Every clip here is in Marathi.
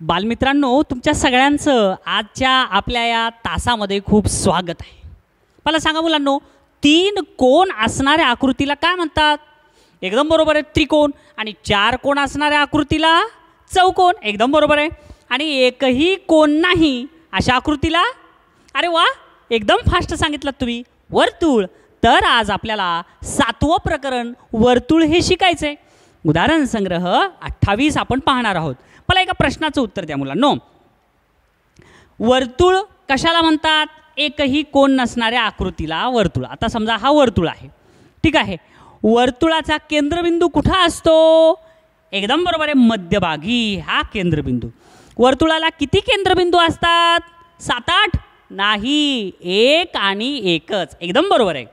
बालमित्रांनो, तुमच्या सगळ्यांचं आजच्या आपल्या या तासामध्ये खूप स्वागत आहे. मला सांगा मुलांनो, 3 कोन असणाऱ्या आकृतीला काय म्हणतात? एकदम बरोबर आहे, त्रिकोण. आणि 4 कोन असणाऱ्या आकृतीला चौकोन. एकदम बरोबर आहे. आणि एकही कोन नाही अशा आकृतीला, अरे वा, एकदम फास्ट सांगितलं तुम्ही, वर्तुळ. तर आज आपल्याला 7वं प्रकरण वर्तुळ हे शिकायचं आहे. उदाहरण संग्रह 28 आपण पाहणार आहोत. मला एका प्रश्नाचं उत्तर द्या मुलांनो. वर्तुळ कशाला म्हणतात? एकही कोन नसणाऱ्या आकृतीला वर्तुळ. आता समजा हा वर्तुळ आहे, ठीक आहे. वर्तुळाचा केंद्रबिंदू कुठं असतो? एकदम बरोबर आहे, मध्यभागी हा केंद्रबिंदू. वर्तुळाला किती केंद्रबिंदू असतात? 7-8? नाही, 1 आणि 1च. एकदम बरोबर आहे.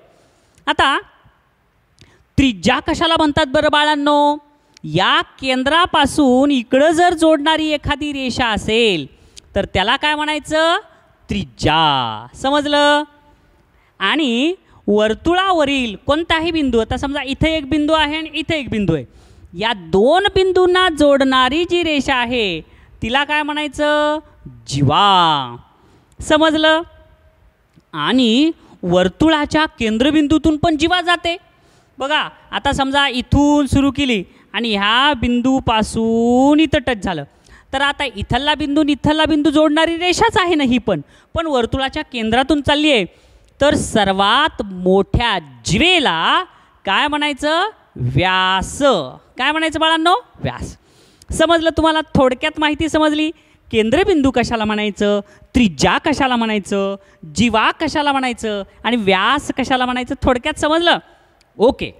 आता त्रिज्या कशाला म्हणतात बरं बाळांनो? या केंद्रापासून इकडं जर जोडणारी एखादी रेषा असेल तर त्याला काय म्हणायचं? त्रिज्या. समजलं? आणि वर्तुळावरील कोणताही बिंदू, आता समजा इथे एक बिंदू आहे आणि इथे एक बिंदू आहे, या 2 बिंदूंना जोडणारी जी रेषा आहे तिला काय म्हणायचं? जीवा. समजलं? आणि वर्तुळाच्या केंद्रबिंदूतून पण जीवा जाते बघा. आता समजा इथून सुरू केली आणि ह्या बिंदूपासून इथं टच झालं, तर आता इथला बिंदू जोडणारी रेषाच आहे ना ही पण वर्तुळाच्या केंद्रातून चालली आहे. तर सर्वात मोठ्या जीवेला काय म्हणायचं? व्यास. काय म्हणायचं बाळांनो? व्यास. समजलं तुम्हाला? थोडक्यात माहिती समजली. केंद्रबिंदू कशाला म्हणायचं, त्रिज्या कशाला म्हणायचं, जीवा कशाला म्हणायचं आणि व्यास कशाला म्हणायचं, थोडक्यात समजलं? ओके.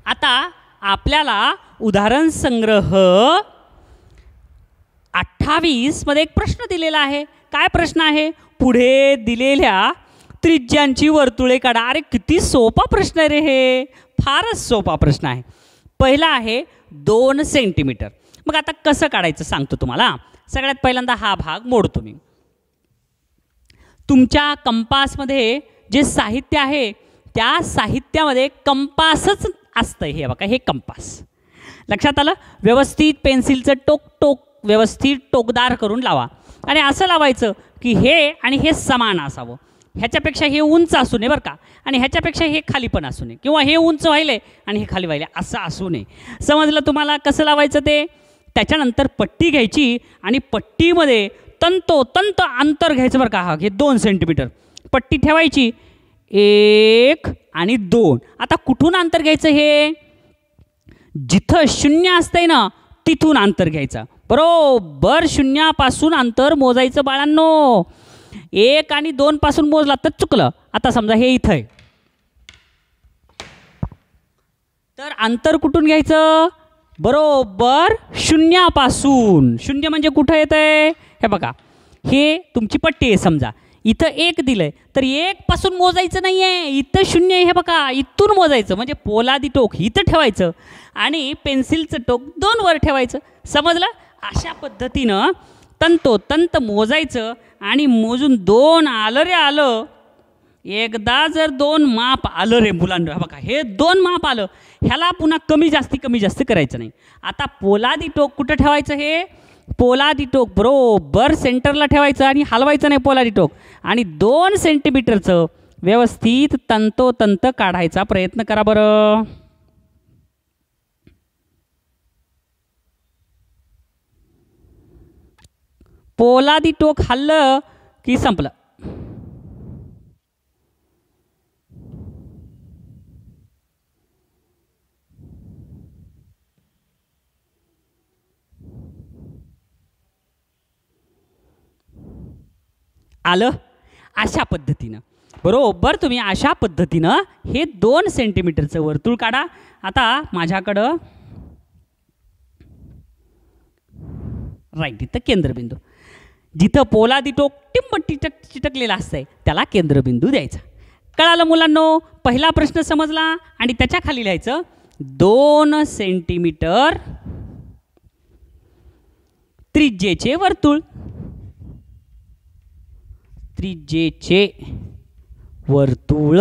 आता आपल्याला उदाहरण संग्रह 28 मध्ये एक प्रश्न दिलेला आहे. काय प्रश्न आहे? पुढे दिलेल्या त्रिज्यांची वर्तुळे काढा. अरे किती सोपा प्रश्न आहे रे हे, फारच सोपा प्रश्न आहे. पहिला आहे 2 सेंटीमीटर. मग आता कसं काढायचं सांगतो तुम्हाला. सगळ्यात पहिल्यांदा हा भाग मोडतो मी. तुमच्या कंपासमध्ये जे साहित्य आहे त्या साहित्यामध्ये कंपासच असतं. हे बघा, हे कंपास. लक्षात आलं? व्यवस्थित पेन्सिलचं टोक व्यवस्थित टोकदार करून लावा. आणि असं लावायचं की हे आणि हे समान असावं. ह्याच्यापेक्षा हे उंच असू नये बरं का, आणि ह्याच्यापेक्षा हे खाली पण असू नये, किंवा हे उंच व्हायले आणि हे खाली व्हायले, असं असू नये. समजलं तुम्हाला कसं लावायचं ते? त्याच्यानंतर पट्टी घ्यायची आणि पट्टीमध्ये तंतोतंत अंतर घ्यायचं बरं का. हा हे 2 सेंटीमीटर पट्टी ठेवायची, 1 आणि 2. आता कुठून अंतर घ्यायचं? हे जिथं 0 असतंय ना तिथून अंतर घ्यायचं. बरोबर 0पासून अंतर मोजायचं बाळांनो. 1 आणि 2 पासून मोजला तर चुकलं. आता समजा हे इथं आहे, तर अंतर कुठून घ्यायचं? बरोबर 0 पासून. 0 म्हणजे कुठं येत आहे? हे बघा, हे तुमची पट्टी आहे. समजा इथं 1 दिलंय, तर 1 पासून मोजायचं नाही आहे, इथं 0 आहे. हे बघा, इथून मोजायचं. म्हणजे पोलादी टोक इथं ठेवायचं आणि पेन्सिलचं टोक 2 वर ठेवायचं. समजलं? अशा पद्धतीनं तंतोतंत मोजायचं आणि मोजून 2 आलं रे आलं. एकदा जर 2 माप आलं रे मुलांना, बघा हे 2 माप आलं, ह्याला पुन्हा कमी जास्ती करायचं नाही. आता पोलादी टोक कुठं ठेवायचं? हे पोलादी टोक बरोबर सेंटरला ठेवायचं आणि हलवायचं नाही पोलादी टोक. आणि 2 सेंटीमीटरचं व्यवस्थित तंतोतंत काढायचा प्रयत्न करा बरं. पोलादी टोक हल्लं की संपलं. आलं? अशा पद्धतीनं बरोबर तुम्ही अशा पद्धतीनं हे 2 सेंटीमीटरचं वर्तुळ काढा. आता माझ्याकडं राईट इथं केंद्रबिंदू, जिथं पोलादी टोक टिंब चिटकलेला असतंय त्याला केंद्रबिंदू द्यायचा. कळालं मुलांनो? पहिला प्रश्न समजला. आणि त्याच्या खाली लिहायचं 2 सेंटीमीटर त्रिज्येचे वर्तुळ. त्रिज्येचे वर्तुळ.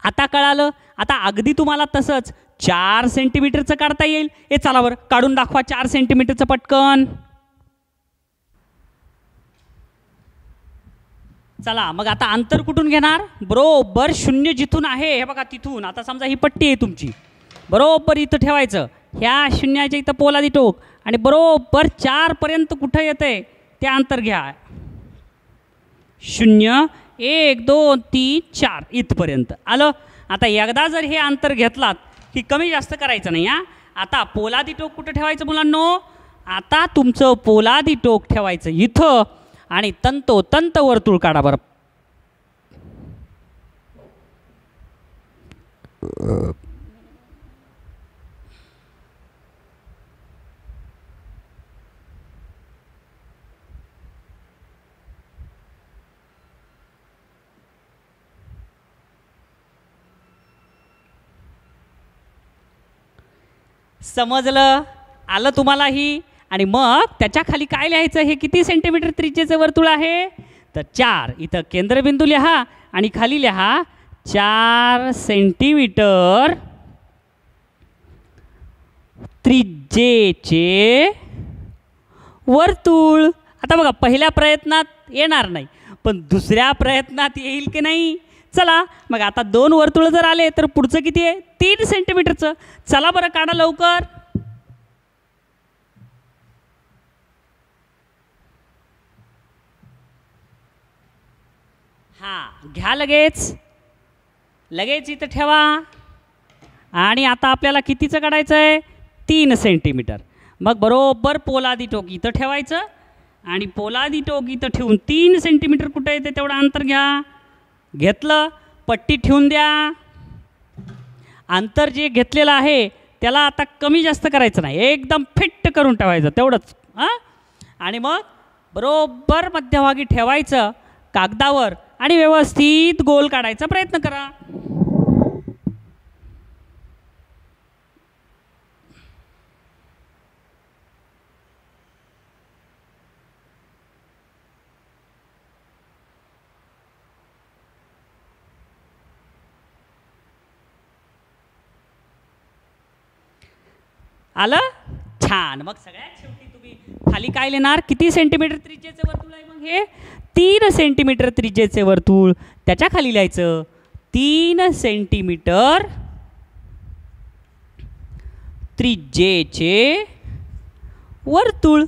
आता कळालं. आता अगदी तुम्हाला तसंच 4 सेंटीमीटरचं काढता येईल. हे चला बरं काढून दाखवा 4 सेंटीमीटरचं पटकन. चला मग आता अंतर कुठून घेणार? बरोबर 0 जिथून आहे हे बघा तिथून. आता समजा ही पट्टी आहे तुमची, बरोबर इथं ठेवायचं. ह्या शून्याच्या इथं पोलादी टोक आणि बरोबर 4 पर्यंत कुठं येतंय ते अंतर घ्या. 0 1 2 3 4 इथपर्यंत आलं. आता एकदा जर हे अंतर घेतलात की कमी जास्त करायचं नाही. आता पोलादी टोक कुठं ठेवायचं मुलांनो? आता तुमचं पोलादी टोक ठेवायचं इथं आणि तंतोतंत वर्तुळ काढा बरं. समजलं? आलं तुम्हालाही? आणि मग त्याच्या खाली काय लिहायचं? हे किती सेंटीमीटर त्रिज्येचं वर्तुळ आहे? तर 4. इथं केंद्रबिंदू लिहा आणि खाली लिहा 4 सेंटीमीटर त्रिज्येचे वर्तुळ. आता बघा पहिल्या प्रयत्नात येणार नाही पण दुसऱ्या प्रयत्नात येईल की नाही? चला मग आता 2 वर्तुळ जर आले तर पुढचं किती आहे? 3 सेंटीमीटरचं. चला बरं काढा लवकर. हां घ्या लगेच इथं ठेवा. आणि आता आपल्याला कितीचं काढायचं आहे? 3 सेंटीमीटर. मग बरोबर पोलादी टोक इथं ठेवायचं आणि पोलादी टोक इथं ठेवून 3 सेंटीमीटर कुठं येते तेवढं अंतर घ्या. घेतलं, पट्टी ठेवून द्या. अंतर जे घेतलेलं आहे त्याला आता कमी जास्त करायचं नाही, एकदम फिट्ट करून ठेवायचं तेवढंच. आणि मग बरोबर मध्यभागी ठेवायचं कागदावर आणि व्यवस्थित गोल काढायचा प्रयत्न करा. आलं? छान. मग सगळ्यात शेवटी तुम्ही खाली काय लिहिणार? किती सेंटीमीटर त्रिज्येचे वर्तुळ आहे? मग हे 3 सेंटीमीटर त्रिज्येचे वर्तुळ. त्याच्या खाली लिहायचं 3 सेंटीमीटर त्रिज्येचे वर्तुळ.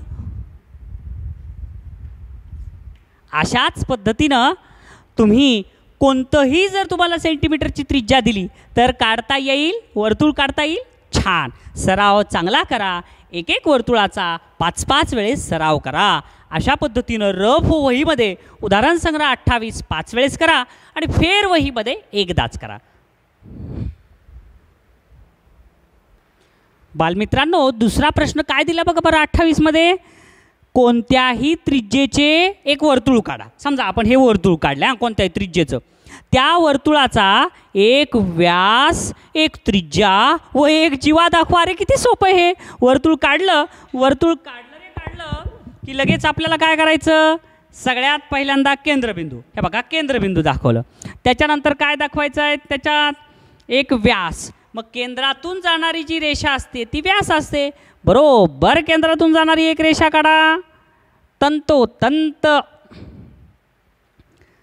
अशाच पद्धतीनं तुम्ही कोणतंही जर तुम्हाला सेंटीमीटरची त्रिज्या दिली तर काढता येईल, वर्तुळ काढता येईल. छान. सराव चांगला करा. एक एक वर्तुळाचा 5-5 वेळेस सराव करा. अशा पद्धतीनं रफ वहीमध्ये उदाहरण संग्रह 28 5 वेळेस करा आणि फेर वहीमध्ये एकदाच करा. बालमित्रांनो दुसरा प्रश्न काय दिला बघा बरं 28 मध्ये? कोणत्याही त्रिज्येचे एक वर्तुळ काढा. समजा आपण हे वर्तुळ काढले कोणत्याही त्रिज्येचं, त्या वर्तुळाचा एक व्यास, एक त्रिज्या व एक जीवा दाखवा. अरे किती सोपं आहे हे. वर्तुळ काढलं की लगेच आपल्याला काय करायचं? सगळ्यात पहिल्यांदा केंद्रबिंदू. हे बघा केंद्रबिंदू दाखवलं. त्याच्यानंतर काय दाखवायचं आहे? त्याच्यात एक व्यास. मग केंद्रातून जाणारी जी रेषा असते ती व्यास असते. बरोबर केंद्रातून जाणारी एक रेषा काढा. तंतोतंत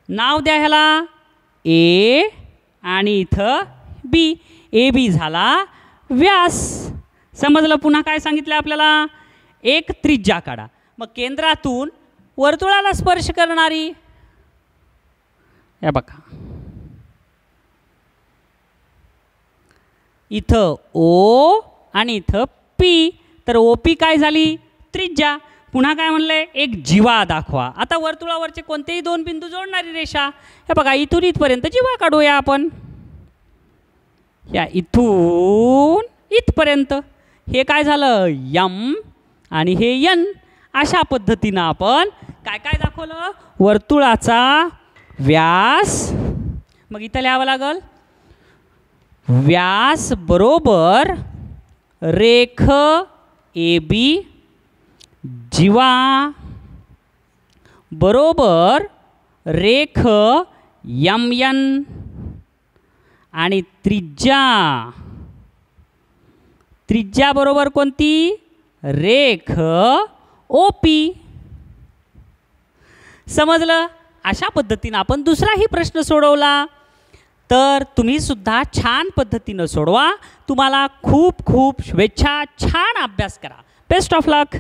नाव द्या ह्याला ए आणि इथं बी. ए बी झाला व्यास. समजलं? पुन्हा काय सांगितलं आपल्याला? एक त्रिज्या काढा. मग केंद्रातून वर्तुळाला स्पर्श करणारी, हे बघा इथं ओ आणि इथं पी. तर ओ पी काय झाली? त्रिज्या. पुन्हा काय म्हणलंय? एक जीवा दाखवा. आता वर्तुळावरचे कोणतेही 2 बिंदू जोडणारी रेषा. हे बघा इथून इथपर्यंत जीवा काढूया आपण. या इथून इथपर्यंत हे काय झालं? यम आणि हे यन. अशा पद्धतीनं आपण काय काय दाखवलं? वर्तुळाचा व्यास. मग इथं लिहावं लागल व्यास बरोबर रेख ए बी, जीवा बरोबर रेख यम यन आणि त्रिज्या बरोबर कोणती? रेख OP. समजलं? अशा पद्धतीने आपण दुसराही प्रश्न सोडवला. तर तुम्ही सुद्धा छान पद्धतीनं सोडवा. तुम्हाला खूप खूप शुभेच्छा. छान अभ्यास करा. Best of luck.